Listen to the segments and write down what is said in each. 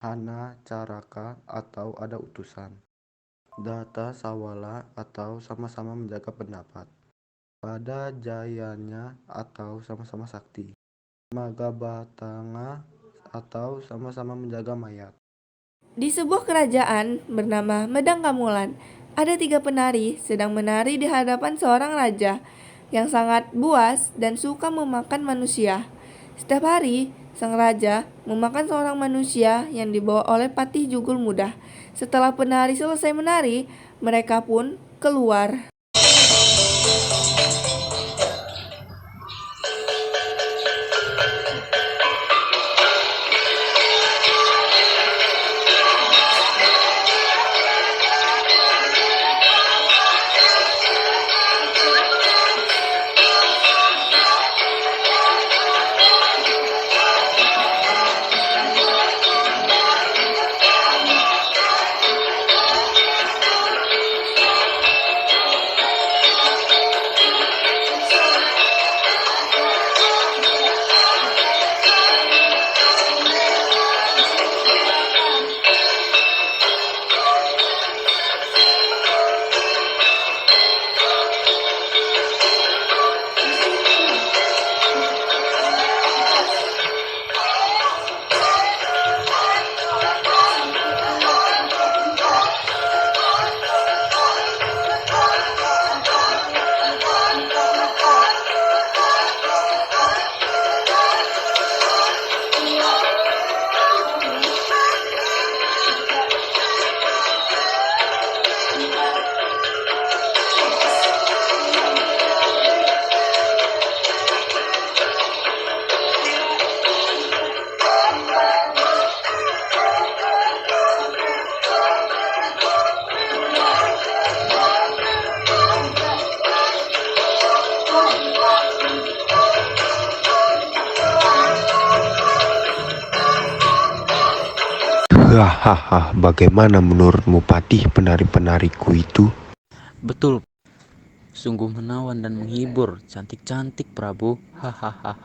Hana Caraka atau ada utusan. Data Sawala atau sama-sama menjaga pendapat. Pada Jayanya atau sama-sama sakti. Magabatanga atau sama-sama menjaga mayat. Di sebuah kerajaan bernama Medang Kamulan, ada 3 penari sedang menari di hadapan seorang raja yang sangat buas dan suka memakan manusia. Setiap hari, sang raja memakan seorang manusia yang dibawa oleh Patih Jugul Muda. Setelah penari selesai menari, mereka pun keluar. Hahaha, bagaimana menurutmu Patih penari-penariku itu? Betul, sungguh menawan dan menghibur. Cantik-cantik, Prabu. Hahaha.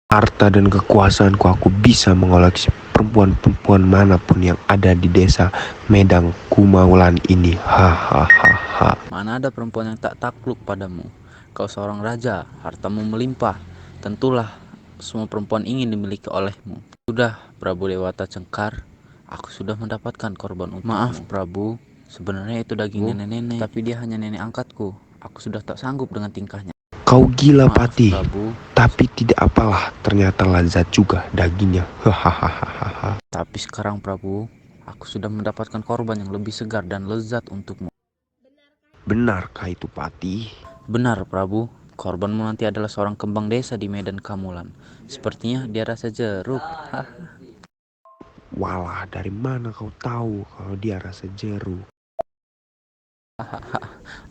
Harta dan kekuasaanku, aku bisa mengoleksi perempuan-perempuan manapun yang ada di desa Medang Kumaulan ini. Hahaha. Mana ada perempuan yang tak takluk padamu? Kau seorang raja, hartamu melimpah. Tentulah semua perempuan ingin dimiliki olehmu. Sudah, Prabu Dewata Cengkar, aku sudah mendapatkan korban untukmu. Maaf, Prabu, sebenarnya itu daging nenek-nenek, tapi dia hanya nenek angkatku. Aku sudah tak sanggup dengan tingkahnya. Kau gila Maaf, Patih, Prabu, tapi tidak apalah, ternyata lezat juga dagingnya. Hahaha. tapi sekarang Prabu, aku sudah mendapatkan korban yang lebih segar dan lezat untukmu. Benarkah itu Patih? Benar, Prabu. Korbanmu nanti adalah seorang kembang desa di Medan Kamulan. Sepertinya dia rasa jeruk. Hah. Walah, dari mana kau tahu kalau dia rasa jeruk?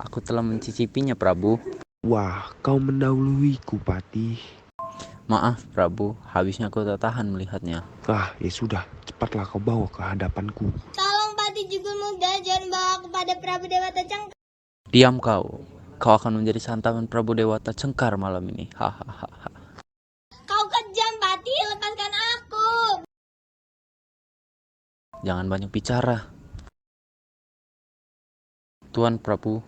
Aku telah mencicipinya, Prabu. Wah, kau mendahuluiku Patih. Maaf, Prabu. Habisnya aku tak tahan melihatnya. Ah, ya sudah, cepatlah kau bawa ke hadapanku. Tolong Patih Jugul Muda, jangan bawa kepada Prabu Dewata Cengkar. Diam kau. Kau akan menjadi santapan Prabu Dewata Cengkar malam ini. Hahaha. Kau kejam Patih, lepaskan aku. Jangan banyak bicara. Tuan Prabu,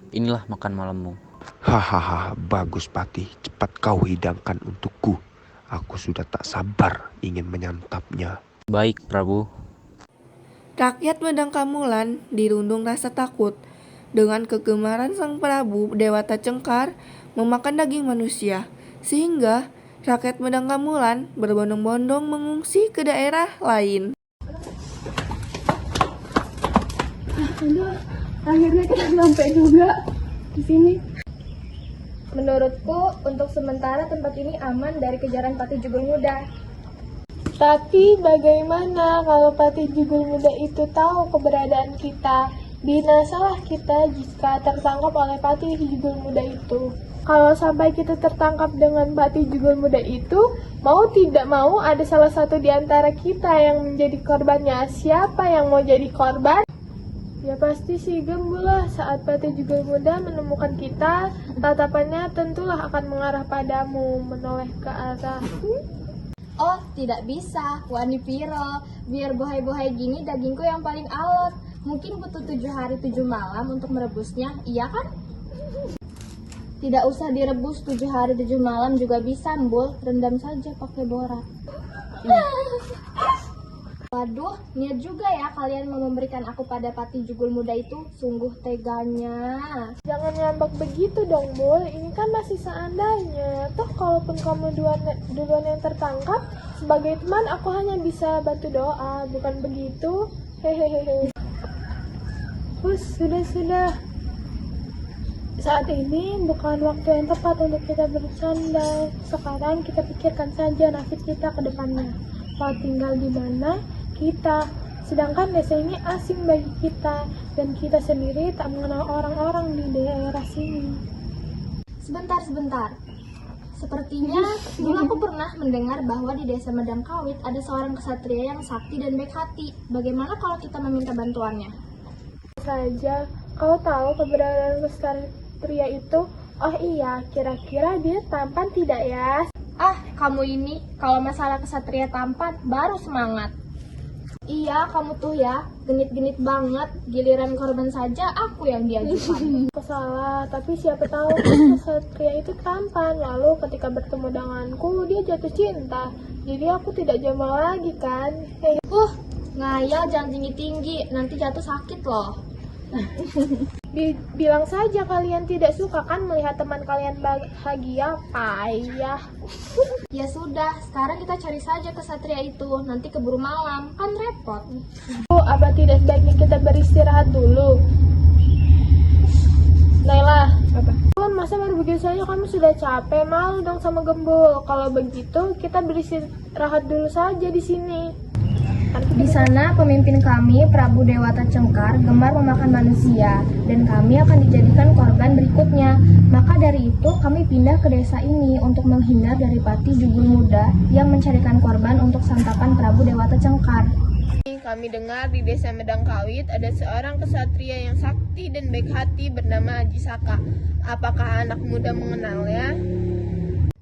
inilah makan malammu. Hahaha, bagus Patih, cepat kau hidangkan untukku. Aku sudah tak sabar ingin menyantapnya. Baik, Prabu. Rakyat Medang Kamulan dirundung rasa takut dengan kegemaran sang Prabu Dewata Cengkar memakan daging manusia, sehingga rakyat Medang Kamulan berbondong-bondong mengungsi ke daerah lain. Aduh, akhirnya kita sampai juga di sini. Menurutku, untuk sementara tempat ini aman dari kejaran Patih Jugul Muda. Tapi bagaimana kalau Patih Jugul Muda itu tahu keberadaan kita? Binasalah kita jika tertangkap oleh Patih Jugul Muda itu. Kalau sampai kita tertangkap dengan Patih Jugul Muda itu, mau tidak mau ada salah satu di antara kita yang menjadi korbannya. Siapa yang mau jadi korban? Ya pasti si Gembu lah. Saat Patih Jugul Muda menemukan kita, tatapannya tentulah akan mengarah padamu, menoleh ke arahmu. Oh, tidak bisa, Wani Piro. Biar bohai-bohai gini dagingku yang paling alot. Mungkin butuh 7 hari 7 malam untuk merebusnya, iya kan? Tidak usah direbus 7 hari 7 malam juga bisa, Mbul. Rendam saja pakai borak. Waduh, niat juga ya kalian mau memberikan aku pada Patih Jugul Muda itu. Sungguh teganya. Jangan ngambek begitu dong, Bul. Ini kan masih seandainya. Toh kalaupun kamu duluan yang tertangkap, sebagai teman aku hanya bisa bantu doa, bukan begitu? Hehehe. Sudah. Saat ini bukan waktu yang tepat untuk kita bercanda. Sekarang kita pikirkan saja nasib kita ke depannya. Mau tinggal di mana kita. Sedangkan desa ini asing bagi kita, dan kita sendiri tak mengenal orang-orang di daerah sini. Sebentar. Sepertinya dulu aku pernah mendengar bahwa di desa Medangkawit ada seorang kesatria yang sakti dan baik hati. Bagaimana kalau kita meminta bantuannya? Saja, kau tahu keberadaan kesatria itu? Oh iya, kira-kira dia tampan tidak ya? Ah, kamu ini kalau masalah kesatria tampan baru semangat. Iya, kamu tuh ya, genit-genit banget. Giliran korban saja aku yang diajukan. Aku salah, tapi siapa tahu kesatria itu tampan. Lalu ketika bertemu denganku, dia jatuh cinta. Jadi aku tidak jamal lagi kan? Ngayal jangan tinggi-tinggi, nanti jatuh sakit loh. Bilang saja kalian tidak suka kan melihat teman kalian bahagia, payah. Ya sudah, sekarang kita cari saja kesatria itu. Nanti keburu malam, kan repot. Apa tidak sebaiknya kita beristirahat dulu? Naila, masa baru begitu saja kamu sudah capek? Malu dong sama Gembul. Kalau begitu, kita beristirahat dulu saja di sini. Di sana pemimpin kami, Prabu Dewata Cengkar, gemar memakan manusia, dan kami akan dijadikan korban berikutnya. Maka dari itu kami pindah ke desa ini untuk menghindar dari Patih Jugul Muda yang mencarikan korban untuk santapan Prabu Dewata Cengkar. Kami dengar di desa Medangkawit ada seorang kesatria yang sakti dan baik hati bernama Aji Saka. Apakah anak muda mengenalnya?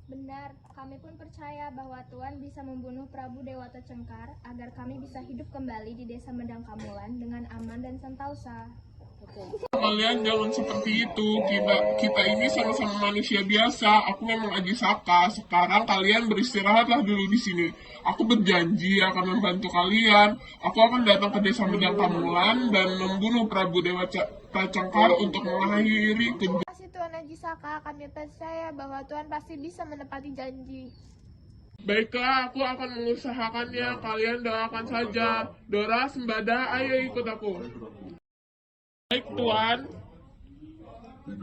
Benar, kami pun percaya bahwa Tuhan bisa membunuh Prabu Dewata Cengkar agar kami bisa hidup kembali di desa Medangkamulan dengan aman dan santausa. Kalian jangan seperti itu. Kita ini sama-sama manusia biasa. Aku memang Aji Saka. Sekarang kalian beristirahatlah dulu di sini. Aku berjanji akan membantu kalian. Aku akan datang ke desa Medangkamulan dan membunuh Prabu Dewata Cengkar untuk mengakhiri Terima kasih Tuan Aji Saka. Kami percaya bahwa Tuhan pasti bisa menepati janji. Baiklah, aku akan mengusahakannya. Kalian doakan saja. Dora, Sembada, ayo ikut aku. Baik, Tuan.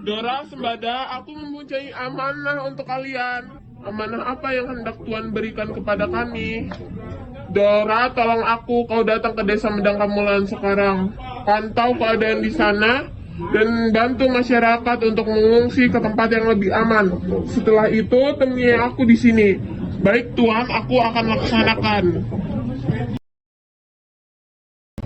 Dora, Sembada, aku mempunyai amanah untuk kalian. Amanah apa yang hendak Tuan berikan kepada kami? Dora, tolong aku. Kau datang ke desa Medangkamulan sekarang. Pantau keadaan di sana dan bantu masyarakat untuk mengungsi ke tempat yang lebih aman. Setelah itu, temui aku di sini. Baik, Tuan, aku akan laksanakan.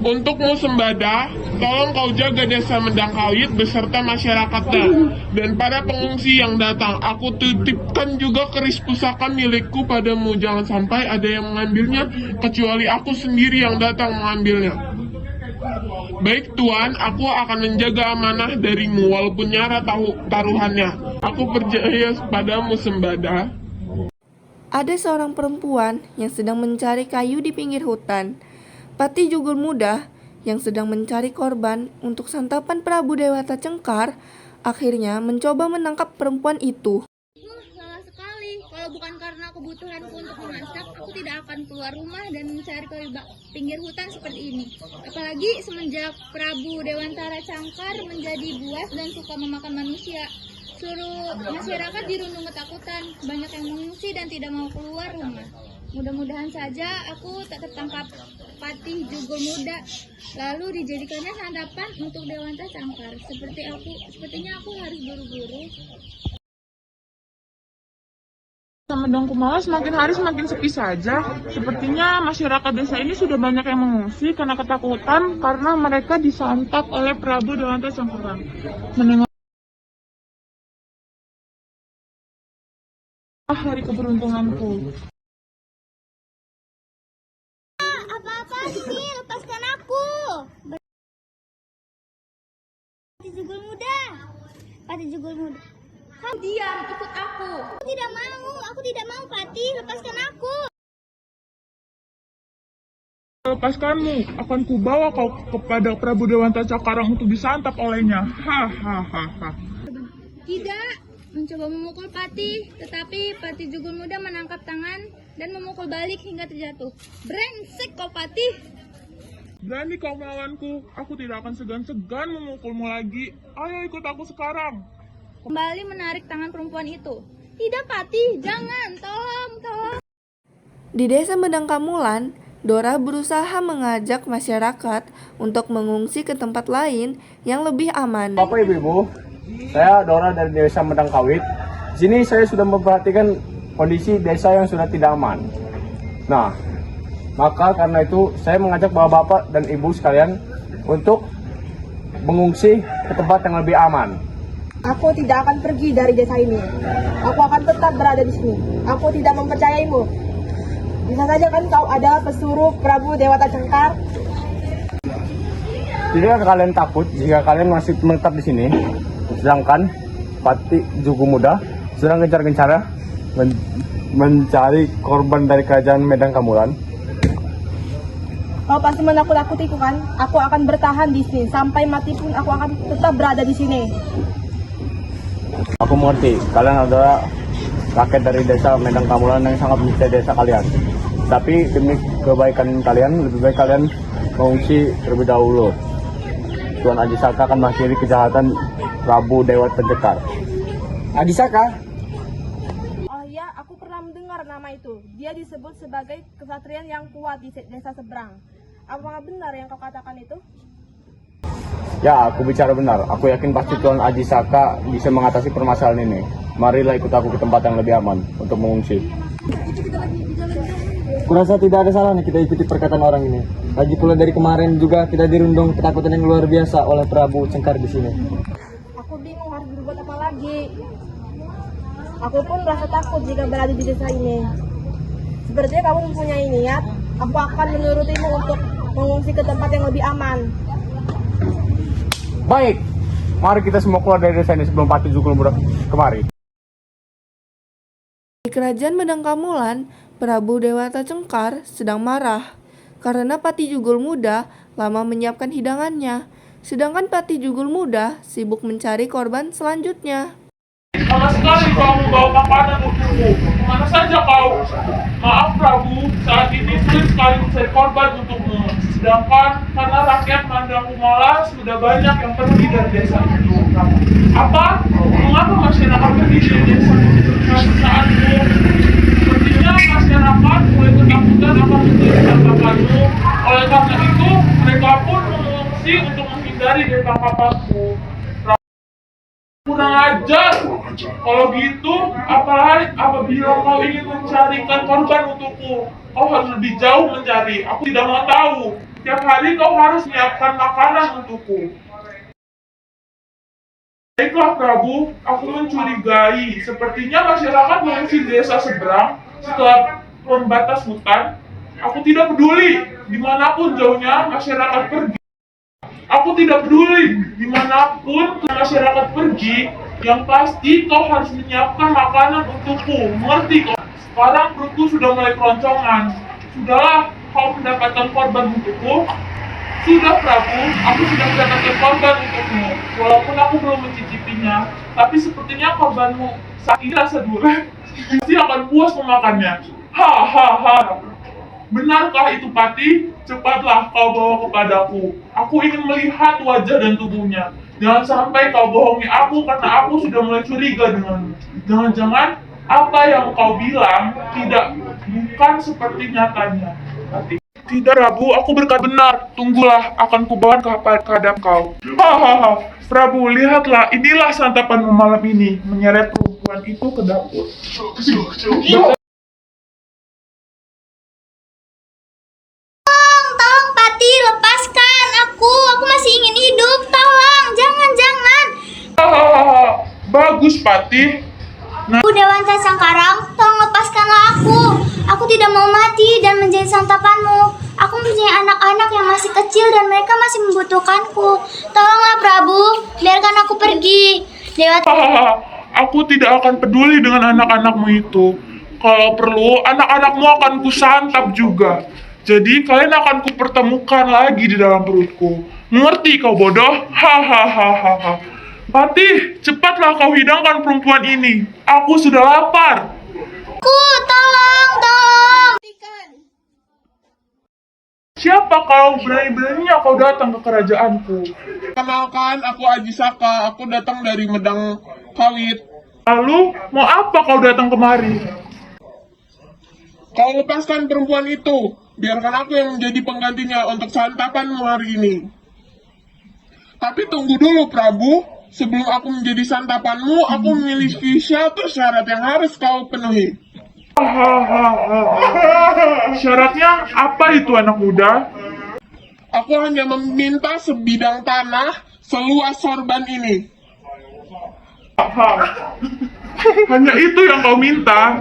Untukmu, Sembada, tolong kau jaga desa Medangkawit beserta masyarakatnya dan para pengungsi yang datang. Aku titipkan juga keris pusaka milikku padamu. Jangan sampai ada yang mengambilnya, kecuali aku sendiri yang datang mengambilnya. Baik, Tuan, aku akan menjaga amanah darimu walaupun nyara taruhannya. Aku percaya padamu, Sembada. Ada seorang perempuan yang sedang mencari kayu di pinggir hutan. Patih Jugul Muda yang sedang mencari korban untuk santapan Prabu Dewata Cengkar akhirnya mencoba menangkap perempuan itu. Salah sekali. Kalau bukan karena kebutuhanku untuk memasak, aku tidak akan keluar rumah dan mencari kayu pinggir hutan seperti ini. Apalagi semenjak Prabu Dewantara Cengkar menjadi buas dan suka memakan manusia. Seluruh masyarakat dirundung ketakutan, banyak yang mengungsi dan tidak mau keluar rumah. Mudah-mudahan saja aku tak tertangkap Patih Jugul Muda, lalu dijadikannya santapan untuk Dewata Cengkar. Sepertinya aku harus buru-buru. Medangkamulan semakin hari semakin sepi saja. Sepertinya masyarakat desa ini sudah banyak yang mengungsi karena ketakutan karena mereka disantap oleh Prabu Dewata Cengkar. Mendengar hari keberuntunganku. Apa-apa sih? Lepaskan aku. Pati Jugul Muda. Pati Jugul Muda. Kamu diam, ikut aku. Aku tidak mau Pati, lepaskan aku. Lepaskanmu, akan kubawa kau kepada Prabu Dewanta Cakarang untuk disantap olehnya. Hahaha. Tidak, mencoba memukul Pati, tetapi Pati Jugul Muda menangkap tangan dan memukul balik hingga terjatuh. Brengsek kau Pati. Berani kau melawanku, aku tidak akan segan-segan memukulmu lagi. Ayo ikut aku sekarang. Kembali menarik tangan perempuan itu. Tidak Pati, jangan, tolong. Di desa Medang Kamulan, Dora berusaha mengajak masyarakat untuk mengungsi ke tempat lain yang lebih aman. Bapak Ibu, saya Dora dari Desa Medang Kawit. Di sini saya sudah memperhatikan kondisi desa yang sudah tidak aman. Nah, maka karena itu saya mengajak Bapak dan Ibu sekalian untuk mengungsi ke tempat yang lebih aman. Aku tidak akan pergi dari desa ini. Aku akan tetap berada di sini. Aku tidak mempercayaimu. Bisa saja kan kau adalah pesuruh Prabu Dewata Cengkar. Tidak kalian takut jika kalian masih menetap di sini, sedangkan Pati Jugul Muda sedang gencar-gencarnya mencari korban dari kerajaan Medang Kamulan. Kau pasti menakut-nakutiku kan? Aku akan bertahan di sini sampai mati pun aku akan tetap berada di sini. Aku mengerti, kalian adalah rakyat dari desa Medang Kamulan yang sangat mencintai desa kalian. Tapi demi kebaikan kalian, lebih baik kalian mengungsi terlebih dahulu. Tuan Aji Saka akan mengakhiri kejahatan Prabu Dewata Cengkar. Aji Saka? Oh iya, aku pernah mendengar nama itu. Dia disebut sebagai kesatrian yang kuat di desa seberang. Apakah benar yang kau katakan itu? Ya, aku bicara benar. Aku yakin pasti Tuan Aji Saka bisa mengatasi permasalahan ini. Marilah ikut aku ke tempat yang lebih aman untuk mengungsi. Kurasa tidak ada salahnya kita ikuti perkataan orang ini. Lagi pula dari kemarin juga kita dirundung ketakutan yang luar biasa oleh Prabu Cengkar di sini. Aku bingung harus berbuat apa lagi. Aku pun merasa takut jika berada di desa ini. Sepertinya kamu mempunyai niat, aku akan menurutimu untuk mengungsi ke tempat yang lebih aman. Baik, mari kita semua keluar dari desa ini sebelum Pati Jugul Muda kemari. Di kerajaan Medang Kamulan, Prabu Dewata Cengkar sedang marah karena Pati Jugul Muda lama menyiapkan hidangannya, sedangkan Pati Jugul Muda sibuk mencari korban selanjutnya. Sama sekali kau membawa makanan untukku. Kemana saja kau? Maaf Prabu, saat ini sulit sekali mencari korban untukmu. Sedangkan karena rakyat Mandang Kumala sudah banyak yang pergi dari desa itu. Apa? Mengapa masyarakat pergi dari desa itu? Saatmu, sepertinya masyarakat mulai ketakutan akan menjadi tangkapanmu. Oleh karena itu, mereka pun mengungsi untuk menghindari dari tangkapanmu. Kurang ajar. Kalau gitu, apabila kau ingin mencarikan korban untukku, kau harus lebih jauh mencari. Aku tidak mau tahu. Tiap hari kau harus menyiapkan makanan untukku. Baiklah Prabu, aku mencurigai. Sepertinya masyarakat mengungsi desa seberang setelah pembatas hutan. Aku tidak peduli dimanapun jauhnya masyarakat pergi. Aku tidak peduli dimanapun masyarakat pergi. Yang pasti kau harus menyiapkan makanan untukku. Mengerti kau? Sekarang perutku sudah mulai keroncongan. Sudahlah, kau mendapatkan korban untukku. Sudah Prabu, aku sudah mendapatkan korban untukmu. Walaupun aku belum mencicipinya, tapi sepertinya korbanmu saat ini rasa durian. Pasti akan puas memakannya. Hahaha. Benarkah itu Pati? Cepatlah kau bawa kepadaku. Aku ingin melihat wajah dan tubuhnya. Jangan sampai kau bohongi aku karena aku sudah mulai curiga denganmu. Jangan-jangan apa yang kau bilang bukan seperti nyatanya, Pati. Tidak Prabu, aku berkata benar. Tunggulah, akan kubawa kehadap kau. Hahaha, Prabu, lihatlah, inilah santapanmu malam ini. Menyeret perempuan itu ke dapur. Tolong Pati, lepaskan aku masih ingin hidup, tolong, jangan. Hahaha, bagus Pati. Prabu Dewata Cengkarang, tolong lepaskanlah aku tidak mau mati dan menjadi santapanmu. Aku kecil dan mereka masih membutuhkanku. Tolonglah Prabu, biarkan aku pergi. Dewa Aku tidak akan peduli dengan anak-anakmu itu. Kalau perlu, anak-anakmu akan kusantap juga. Jadi kalian akan kupertemukan lagi di dalam perutku. Mengerti kau bodoh? Hahaha. Patih, cepatlah kau hidangkan perempuan ini. Aku sudah lapar. tolong. Siapa kau? Berani-beraninya kau datang ke kerajaanku. Kenalkan, aku Aji Saka. Aku datang dari Medang Kawit. Lalu, mau apa kau datang kemari? Kau lepaskan perempuan itu. Biarkan aku yang menjadi penggantinya untuk santapanmu hari ini. Tapi tunggu dulu, Prabu. Sebelum aku menjadi santapanmu, aku memiliki satu syarat yang harus kau penuhi. Syaratnya apa itu, anak muda? Aku hanya meminta sebidang tanah seluas sorban ini. Hanya itu yang kau minta?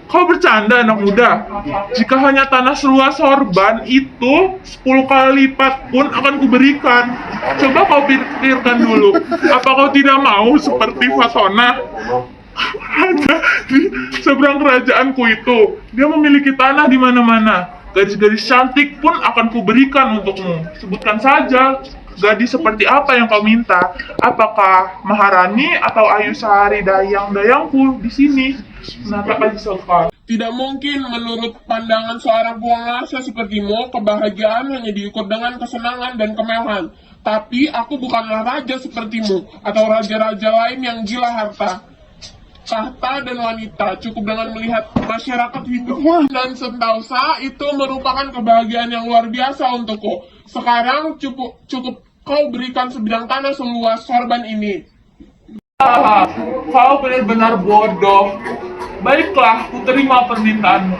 Kau bercanda, anak muda. Jika hanya tanah seluas sorban, itu 10 kali lipat pun akan kuberikan. Coba kau pikirkan dulu. Apa kau tidak mau seperti Fatona? Ada di seberang kerajaanku itu. Dia memiliki tanah di mana-mana. Gadis-gadis cantik pun akan kuberikan untukmu. Sebutkan saja, gadis seperti apa yang kau minta? Apakah Maharani atau Ayu Sari dayang-dayangku di sini? Menatap Aji Saka. Tidak mungkin menurut pandangan seorang penguasa sepertimu, kebahagiaan hanya diukur dengan kesenangan dan kemewahan. Tapi aku bukanlah raja sepertimu atau raja-raja lain yang gila harta. Tahta dan wanita cukup dengan melihat masyarakat hidup dan sentosa itu merupakan kebahagiaan yang luar biasa untukku. Sekarang cukup kau berikan sebidang tanah seluas sorban ini. Kau benar-benar bodoh. Baiklah, ku terima permintaanmu.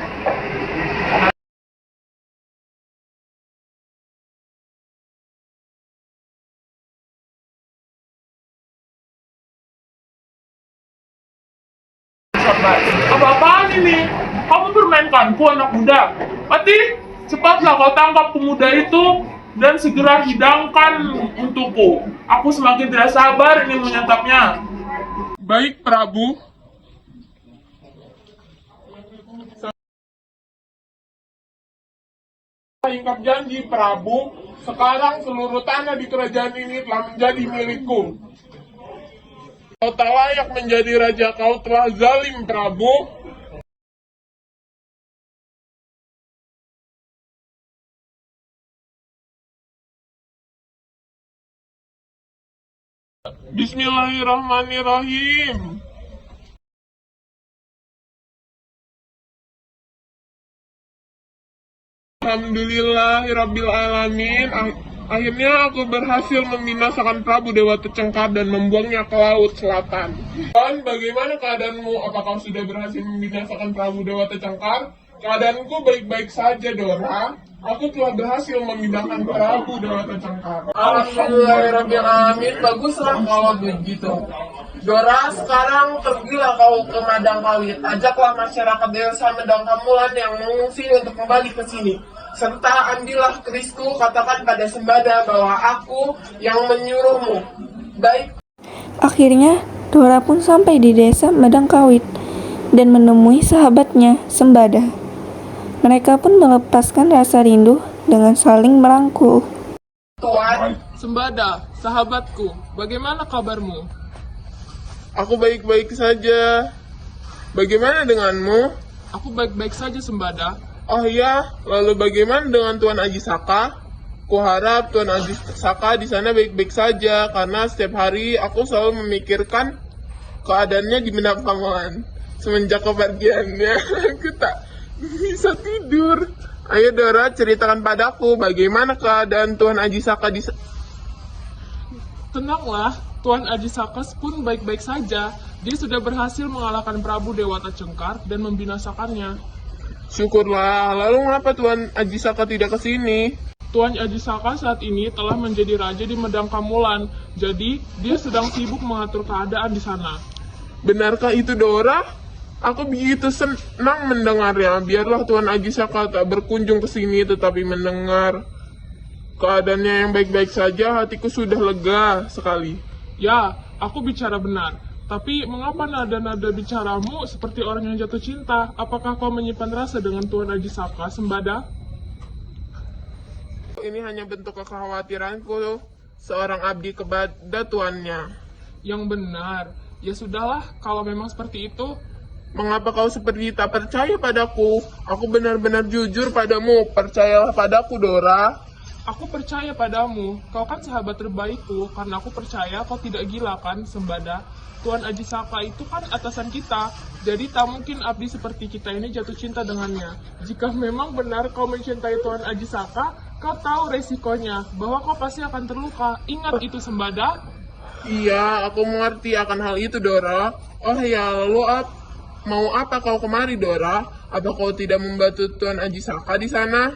Apa-apaan ini? Kamu permainkanku, anak muda. Mati, cepatlah kau tangkap pemuda itu dan segera hidangkan untukku. Aku semakin tidak sabar ingin menyantapnya. Baik, Prabu. Ingkap janji, Prabu. Sekarang seluruh tanah di kerajaan ini telah menjadi milikku. Kau tak layak menjadi raja, kau telah zalim, Prabu. Bismillahirrahmanirrahim. Alhamdulillahirrabbilalamin. Akhirnya aku berhasil membinasakan Prabu Dewata Cengkar dan membuangnya ke laut selatan. Dan bagaimana keadaanmu? Apakah kau sudah berhasil membinasakan Prabu Dewata Cengkar? Keadaanku baik-baik saja, Dora. Aku telah berhasil memindahkan Prabu Dewata Cengkar. Alhamdulillahirrabbilalamin. Baguslah kalau begitu. Dora, sekarang pergilah kau ke Medang Kawit. Ajaklah masyarakat desa Medang Kamulan yang mengungsi untuk kembali ke sini. Serta ambillah kerisku, katakan pada Sembada bahwa aku yang menyuruhmu. Baik. Akhirnya, Dora pun sampai di desa Medang Kawit dan menemui sahabatnya, Sembada. Mereka pun melepaskan rasa rindu dengan saling merangkul. Tuan, Sembada, sahabatku, bagaimana kabarmu? Aku baik-baik saja. Bagaimana denganmu? Aku baik-baik saja, Sembada. Oh ya, lalu bagaimana dengan Tuan Aji Saka? Kuharap Tuan Aji Saka di sana baik-baik saja, karena setiap hari aku selalu memikirkan keadaannya di Medang Kamulan. Semenjak kepergiannya, aku tak bisa tidur. Ayo Dora, ceritakan padaku bagaimana keadaan Tuan Aji Saka di sana. Tenanglah, Tuan Aji Saka pun baik-baik saja. Dia sudah berhasil mengalahkan Prabu Dewata Cengkar dan membinasakannya. Syukurlah, lalu mengapa Tuan Aji Saka tidak ke sini? Tuan Aji Saka saat ini telah menjadi raja di Medang Kamulan, jadi dia sedang sibuk mengatur keadaan di sana. Benarkah itu, Dora? Aku begitu senang mendengarnya. Biarlah Tuan Aji Saka tak berkunjung ke sini tetapi mendengar keadaannya yang baik-baik saja, hatiku sudah lega sekali. Ya, aku bicara benar. Tapi mengapa nada-nada bicaramu seperti orang yang jatuh cinta? Apakah kau menyimpan rasa dengan Tuan Ajisaka, Sembada? Ini hanya bentuk kekhawatiranku seorang abdi kepada tuannya. Yang benar. Ya sudahlah, kalau memang seperti itu. Mengapa kau seperti tak percaya padaku? Aku benar-benar jujur padamu. Percayalah padaku, Dora. Aku percaya padamu. Kau kan sahabat terbaikku, karena aku percaya kau tidak gila kan, Sembada? Tuan Ajisaka itu kan atasan kita, jadi tak mungkin abdi seperti kita ini jatuh cinta dengannya. Jika memang benar kau mencintai Tuan Ajisaka, kau tahu resikonya, bahwa kau pasti akan terluka. Ingat itu, Sembada. Iya, aku mengerti akan hal itu, Dora. Oh ya, lalu mau apa kau kemari, Dora? Apa kau tidak membantu Tuan Ajisaka di sana?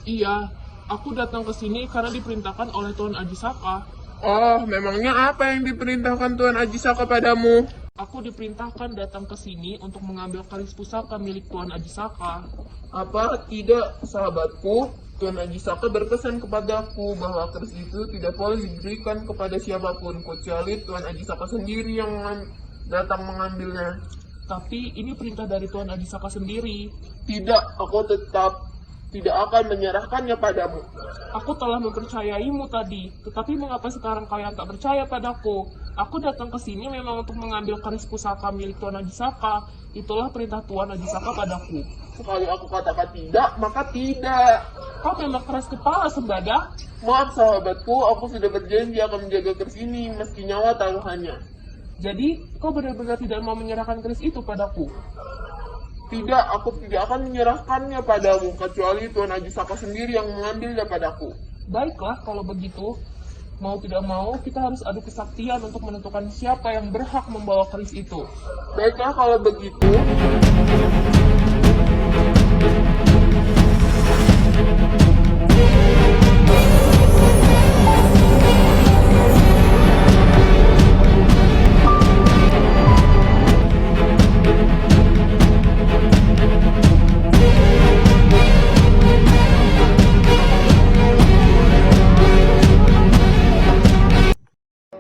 Iya, aku datang ke sini karena diperintahkan oleh Tuan Ajisaka. Oh, memangnya apa yang diperintahkan Tuan Ajisaka padamu? Aku diperintahkan datang ke sini untuk mengambil keris pusaka milik Tuan Ajisaka. Apa tidak, sahabatku? Tuan Ajisaka berpesan kepadaku bahwa keris itu tidak boleh diberikan kepada siapapun, kecuali Tuan Ajisaka sendiri yang datang mengambilnya. Tapi ini perintah dari Tuan Ajisaka sendiri. Tidak, aku tetap tidak akan menyerahkannya padamu. Aku telah mempercayaimu tadi, tetapi mengapa sekarang kalian tak percaya padaku? Aku datang ke sini memang untuk mengambil keris pusaka milik Tuan Ajisaka. Itulah perintah Tuan Ajisaka padaku. Sekali aku katakan tidak, maka tidak. Kau memang keras kepala, Sembada. Maaf sahabatku, aku sudah berjanji akan menjaga keris ini meski nyawa taruhannya. Jadi, kau benar-benar tidak mau menyerahkan keris itu padaku? Tidak, aku tidak akan menyerahkannya padamu, kecuali Tuan Ajisaka sendiri yang mengambilnya padaku. Baiklah, kalau begitu. Mau tidak mau, kita harus adu kesaktian untuk menentukan siapa yang berhak membawa keris itu. Baiklah, kalau begitu.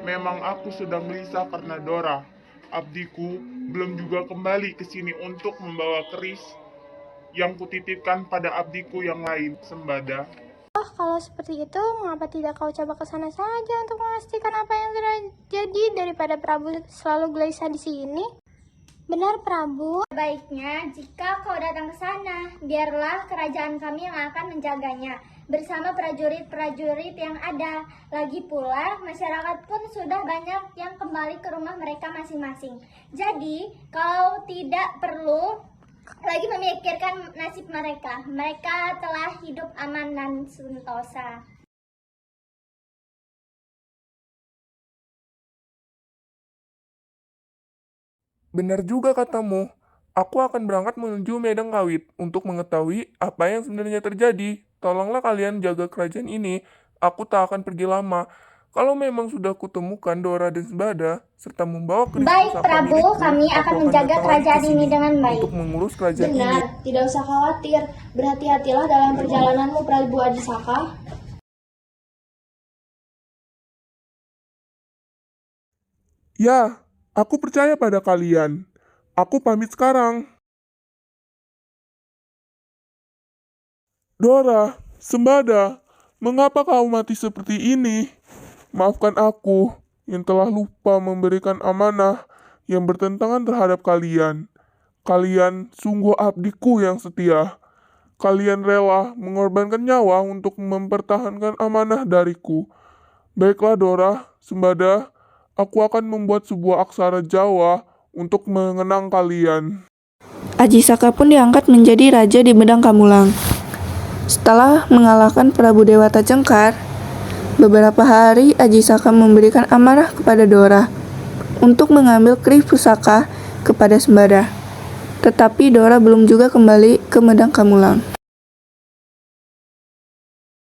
Memang aku sedang gelisah karena Dora, abdiku, belum juga kembali ke sini untuk membawa keris yang kutitipkan pada abdiku yang lain, Sembada. Oh, kalau seperti itu, mengapa tidak kau coba ke sana saja untuk memastikan apa yang terjadi daripada Prabu selalu gelisah di sini? Benar, Prabu. Baiknya jika kau datang ke sana, biarlah kerajaan kami yang akan menjaganya bersama prajurit-prajurit yang ada. Lagi pula, masyarakat pun sudah banyak yang kembali ke rumah mereka masing-masing. Jadi, kau tidak perlu lagi memikirkan nasib mereka. Mereka telah hidup aman dan sentosa. Benar juga katamu. Aku akan berangkat menuju Medan Kawit untuk mengetahui apa yang sebenarnya terjadi. Tolonglah kalian jaga kerajaan ini. Aku tak akan pergi lama. Kalau memang sudah kutemukan Dora dan Sembada serta membawa keris Baik, pusaka Prabu, milikku, kami aku akan menjaga datang lagi kerajaan ke sini ini dengan baik. untuk mengurus kerajaan ini. Benar, tidak usah khawatir. Berhati-hatilah dalam perjalananmu, Prabu Ajisaka. Ya, aku percaya pada kalian. Aku pamit sekarang. Dora, Sembada, mengapa kau mati seperti ini? Maafkan aku yang telah lupa memberikan amanah yang bertentangan terhadap kalian. Kalian sungguh abdiku yang setia. Kalian rela mengorbankan nyawa untuk mempertahankan amanah dariku. Baiklah Dora, Sembada, aku akan membuat sebuah aksara Jawa untuk mengenang kalian. Ajisaka pun diangkat menjadi raja di Medang Kamulang. Setelah mengalahkan Prabu Dewata Cengkar, beberapa hari Ajisaka memberikan amanah kepada Dora untuk mengambil keris pusaka kepada Sembada. Tetapi Dora belum juga kembali ke Medang Kamulang.